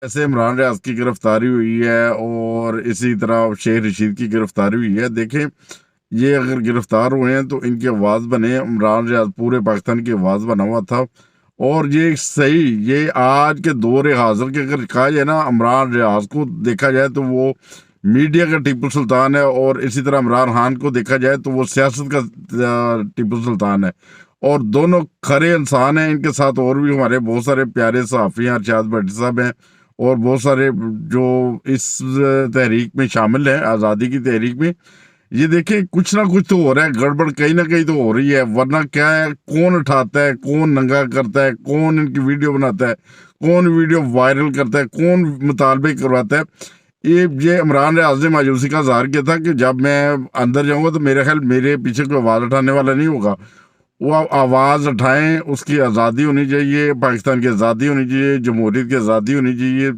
ایسے عمران ریاض کی گرفتاری ہوئی ہے اور اسی طرح شیخ رشید کی گرفتاری ہوئی ہے. دیکھیں یہ اگر گرفتار ہوئے ہیں تو ان کی آواز بنے. عمران ریاض پورے پاکستان کی آواز بنا ہوا تھا، اور یہ صحیح، یہ آج کے دور حاضر کے اگر کہا جائے نا عمران ریاض کو دیکھا جائے تو وہ میڈیا کا ٹیپو سلطان ہے، اور اسی طرح عمران خان کو دیکھا جائے تو وہ سیاست کا ٹیپو سلطان ہے، اور دونوں کھرے انسان ہیں. ان کے ساتھ اور بھی ہمارے بہت سارے پیارے صحافی ہیں، ارشاد بٹ صاحب ہیں، اور بہت سارے جو اس تحریک میں شامل ہیں، آزادی کی تحریک میں. یہ دیکھیں کچھ نہ کچھ تو ہو رہا ہے، گڑبڑ کہیں نہ کہیں تو ہو رہی ہے. ورنہ کیا ہے، کون اٹھاتا ہے، کون ننگا کرتا ہے، کون ان کی ویڈیو بناتا ہے، کون ویڈیو وائرل کرتا ہے، کون مطالبے کرواتا ہے. یہ عمران ریاض نے مایوسی کا اظہار کیا تھا کہ جب میں اندر جاؤں گا تو میرے خیال میرے پیچھے کوئی آواز اٹھانے والا نہیں ہوگا. وہ آواز اٹھائیں، اس کی آزادی ہونی چاہیے، پاکستان کی آزادی ہونی چاہیے، جمہوریت کی آزادی ہونی چاہیے.